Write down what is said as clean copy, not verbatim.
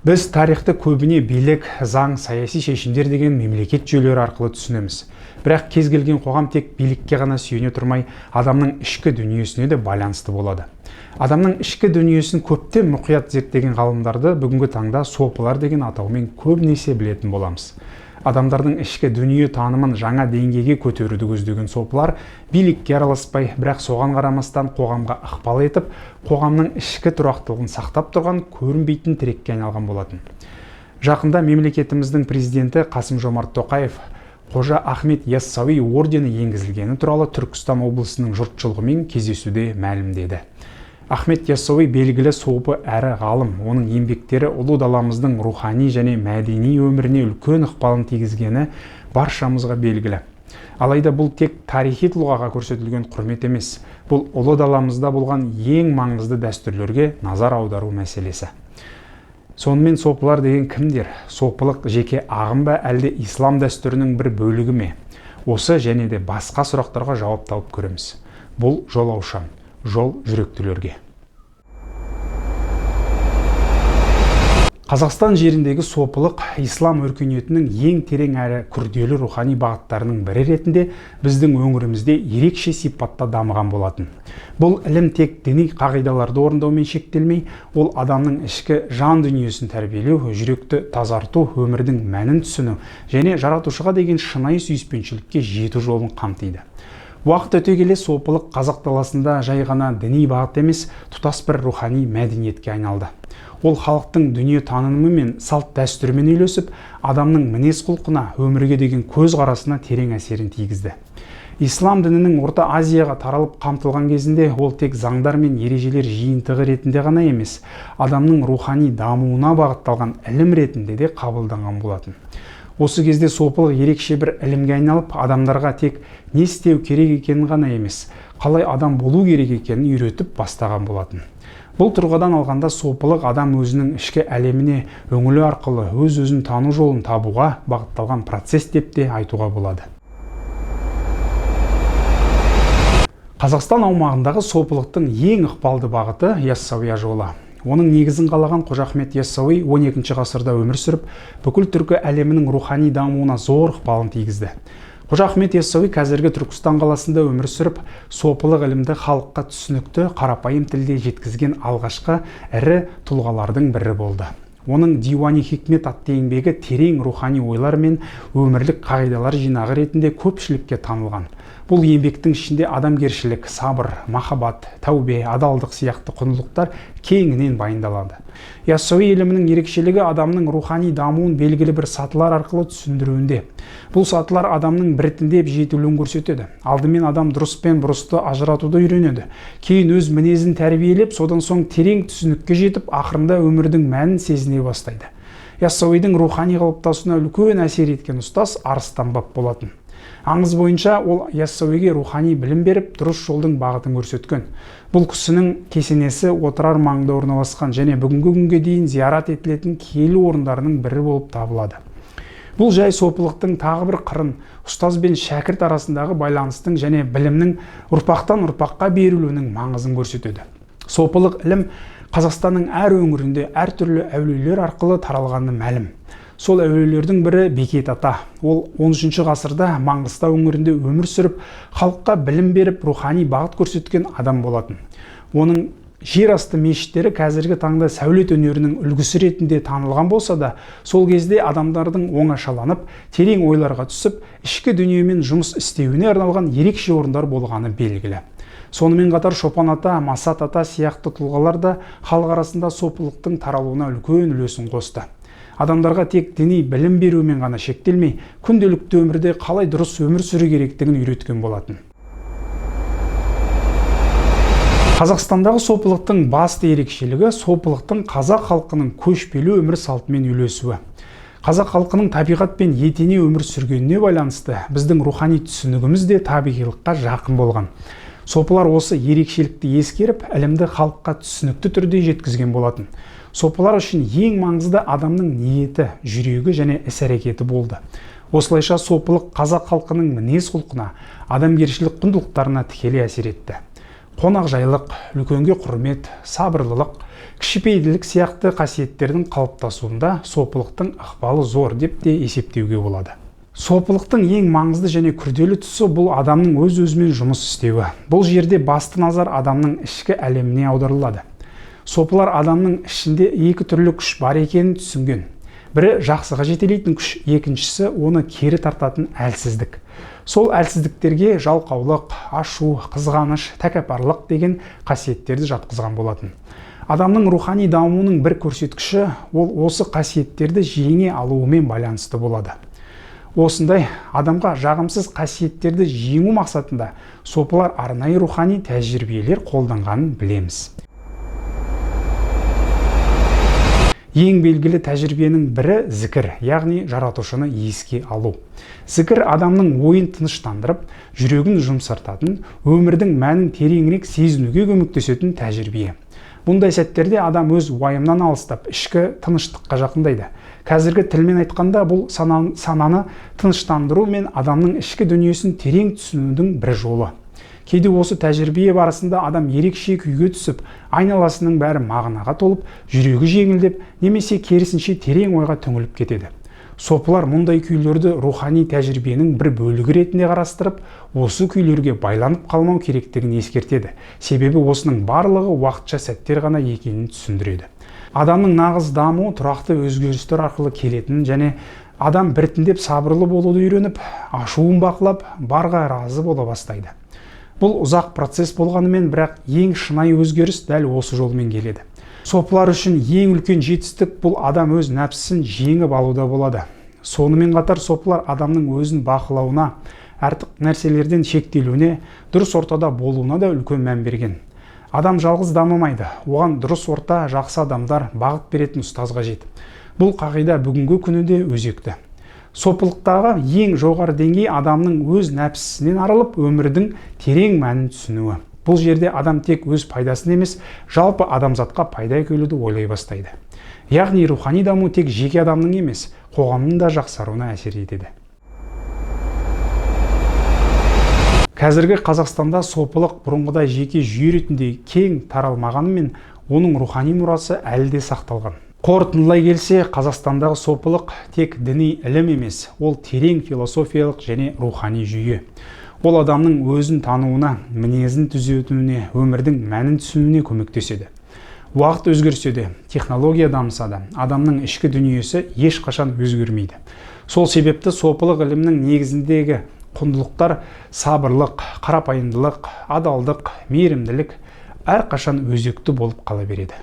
Біз тарихты көбіне билік, заң, саяси шешімдер деген мемлекет жүйелері арқылы түсінеміз. Бірақ кез келген қоғам тек билікке ғана сүйене тұрмай, адамның ішкі дүниесіне де байланысты болады. Адамның ішкі дүниесін көптен мұқият зерттеген ғалымдарды бүгінгі таңда сопылар деген атаумен көбінесе білетін боламыз. Адамдардың ішкі дүние танымын жаңа деңгейге көтеруді көздеген сопылар билікке араласпай, бірақ соған қарамастан қоғамға ықпал етіп, қоғамның ішкі тұрақтылығын сақтап тұрған көрінбейтін тірекке айналған болатын. Жақында мемлекетіміздің президенті Қасым-Жомарт Тоқаев Қожа Ахмет Яссауи ордені енгізілгені туралы Түркістан облысының жұртшылығымен кездесуде мәлімдеді. Ахмет Яссауи белгілі сопы әрі ғалым, оның еңбектері ұлы даламыздың рухани және мәдени өміріне үлкен ықпалын тигізгені баршамызға белгілі. Алайда бұл тек тарихи тұлғаға көрсетілген құрмет емес, бұл ұлы даламызда болған ең маңызды дәстүрлерге назар аудару мәселесі. Сонымен сопылар деген кімдер? Сопылық жеке ағым ба, әлде ислам дәстүрінің бір бөлігі ме? Осы және де басқа сұрақтарға жауап тауып көреміз. Бұл жолаушан. Жол жүректілерге. Қазақстан жеріндегі сопылық ислам өркениетінің ең терең әрі күрделі рухани бағыттарының бірі ретінде біздің өңірімізде ерекше сипатта дамыған болатын. Бұл ілім тек діни қағидаларды орындаумен шектелмей, ол адамның ішкі жан дүниесін тәрбиелеу, жүректі тазарту, өмірдің мәнін түсіну және жаратушыға деген шынайы сүйіспеншілікке жету жолын қамтиды. Уақыт өте келе сопылық қазақ даласында жай ғана діни бағыт емес, тұтас бір рухани мәдениетке айналды. Ол халықтың дүние танымы мен салт дәстүрімен үйлесіп, адамның мінез құлқына, өмірге деген көзқарасына терең әсерін тигізді. Ислам дінінің Орта Азияға таралып қамтылған кезінде ол тек заңдар мен ережелер жиынтығы ретінде ғана емес, адамның рухани дамуына бағытталған ілім ретінде де қабылданған болатын. Осы кезде сопылық ерекше бір ілімге айналып, адамдарға тек не істеу керек екенін ғана емес, қалай адам болу керек екенін үйретіп бастаған болатын. Бұл тұрғыдан алғанда сопылық адам өзінің ішкі әлеміне үңілу арқылы өз-өзін тану жолын табуға бағытталған процесс деп те айтуға болады. Қазақстан аумағындағы сопылықтың ең ықпалды бағыты Яссауи жолы. Оның негізін қалаған Қожа Ахмет Яссауи 12 ғасырда өмір сүріп, бүкіл түркі әлемінің рухани дамуына зор ықпалын тигізді. Қожа Ахмет Яссауи қазіргі Түркістан қаласында өмір сүріп, сопылық ілімді халыққа түсінікті, қарапайым тілде жеткізген алғашқы ірі тұлғалардың бірі болды. Оның Диуани Хикмет атты еңбегі терең рухани ойлар мен өмірлік қағидалар жинағы ретінде көпшілікке танылған. Бұл еңбектің ішінде адамгершілік, сабыр, махаббат, тәубе, адалдық сияқты құндылықтар кеңінен баяндалады. Яссауи ілімінің ерекшелігі адамның рухани дамуын белгілі бір сатылар арқылы түсіндіруінде. Бұл сатылар адамның біртіндеп жетілуін көрсетеді. Алдымен адам дұрыс пен бұрысты ажыратуды үйренеді. Кейін өз мінезін тәрбиелеп, содан соң терең түсінікке жетіп, ақырында өмірдің мәнін сезіне бастайды. Яссауидің рухани қалыптасуына үлкен әсер еткен ұстаз Арыстан баб болатын. Аңыз бойынша ол Яссауиге рухани білім беріп, дұрыс жолдың бағытын көрсеткен. Бұл кісінің кесенесі отырар маңында орналасқан және бүгінгі күнге дейін зиярат етілетін киелі орындарының бірі болып табылады. Бұл жай сопылықтың тағы бір қырын, ұстаз бен шәкірт арасындағы байланыстың және білімнің ұрпақтан ұрпаққа берілуінің маңызын көрсетеді. Сопылық ілім Қазақстанның әр өңірінде әртүрлі әулиелер арқылы таралғаны мәлім. Сол әулиелердің бірі Бекет ата. Ол 13 ғасырда Маңғыстау өңірінде өмір сүріп, халыққа білім беріп, рухани бағыт көрсеткен адам болатын. Оның жер асты мешіттері қазіргі таңда сәулет өнерінің үлгісі ретінде танылған болса да, сол кезде адамдардың оңашаланып, терең ойларға түсіп, ішкі дүниемен жұмыс істеуіне арналған ерекше орындар болғаны белгілі. Сонымен қатар Шопан ата, Масат ата сияқты тұлғалар да халық арасында сопылықтың таралуына үлкен үлесін қосты. Адамдарға тек діни білім берумен ғана шектелмей, күнделікті өмірде қалай дұрыс өмір сүру керектігін үйреткен болатын. Қазақстандағы сопылықтың басты ерекшелігі сопылықтың қазақ халқының көшпелі өмір салтымен үйлесуі. Қазақ халқының табиғат пен етене өмір сүргеніне байланысты біздің рухани түсінігіміз де табиғилыққа жақын болған. Сопылар осы ерекшелікті ескеріп, ілімді халыққа түсінікті түрде жеткізген болатын. Сопылар үшін ең маңызды адамның ниеті, жүрегі және іс-әрекеті болды. Осылайша сопылық қазақ халқының мінез құлқына, адамгершілік құндылықтарына тікелей әсер етті. Қонақжайлық, үлкенге құрмет, сабырлылық, кішіпейілділік сияқты қасиеттердің қалыптасуында сопылықтың ықпалы зор деп те есептеуге болады. Сопылықтың ең маңызды және күрделі тұсы бұл адамның өз-өзімен жұмыс істеуі. Бұл жерде басты назар адамның ішкі әлеміне аударылады. Сопылар адамның ішінде екі түрлі күш бар екенін түсінген. Бірі жақсыға жетелейтін күш, екіншісі оны кері тартатын әлсіздік. Сол әлсіздіктерге жалқаулық, ашу, қызғаныш, тәкаппарлық деген қасиеттерді жатқызған болатын. Адамның рухани дамуының бір көрсеткіші ол осы қасиеттерді жеңе алуымен байланысты болады. Осындай адамға жағымсыз қасиеттерді жеңу мақсатында сопылар арнайы рухани тәжірибелер қолданғанын білеміз. Ең белгілі тәжірибенің бірі зікір, яғни жаратушыны еске алу. Зікір адамның ойын тыныштандырып, жүрегін жұмсартатын, өмірдің мәнін тереңірек сезінуге көмектесетін тәжірибе. Бұндай сәттерде адам өз уайымнан алыстап, ішкі тыныштыққа жақындайды. Қазіргі тілмен айтқанда бұл сананы тыныштандыру мен адамның ішкі дүниесін терең түсінудің бір жолы. Кейде осы тәжірибе барысында адам ерекше күйге түсіп, айналасының бәрі мағынаға толып, жүрегі жеңілдеп, немесе керісінше терең ойға түңіліп кетеді. Сопылар мұндай күйлерді рухани тәжірибенің бір бөлігі ретінде қарастырып, осы күйлерге байланып қалмау керектігін ескертеді. Себебі осының барлығы уақытша сәттер ғана екенін түсіндіреді. Адамның нағыз дамуы тұрақты өзгерістер арқылы келетінін және адам біртіндеп сабырлы болуды үйреніп, ашуын бақылап, барға разы бола бастайды. Бұл ұзақ процесс болғанымен, бірақ ең шынайы өзгеріс дәл осы жолмен келеді. Сопылар үшін ең үлкен жетістік бұл адам өз нәпсісін жеңіп алуда болады. Сонымен қатар сопылар адамның өзін бақылауына, артық нәрселерден шектелуіне, дұрыс ортада болуына да үлкен мән берген. Адам жалғыз дамымайды, оған дұрыс орта, жақсы адамдар, бағыт беретін ұстаз қажет. Бұл қағида бүгінгі күніде өзекті. Сопылықтағы ең жоғары деңгей адамның өз нәпсісінен арылып, өмірдің терең мәнін түсінуі. Бұл жерде адам тек өз пайдасын емес, жалпы адамзатқа пайда әкелуді ойлай бастайды. Яғни рухани даму тек жеке адамның емес, қоғамның да жақсаруына әсер етеді. Қазіргі Қазақстанда сопылық бұрынғыдай жеке жүйе ретінде кең таралмағанымен, оның рухани мұрасы әлі де сақталған. Қорытындылай келсе, Қазақстандағы сопылық тек діни ілім емес, ол терең философиялық және рухани жүйе. Ол адамның өзін тануына, мінезін түзетуіне, өмірдің мәнін түсінуіне көмектеседі. Уақыт өзгерсе де, технология дамыса да, адамның ішкі дүниесі ешқашан өзгермейді. Сол себепті сопылық ілімнің негізіндегі құндылықтар сабырлық, қарапайымдылық, адалдық, мейірімділік әрқашан өзекті болып қала береді.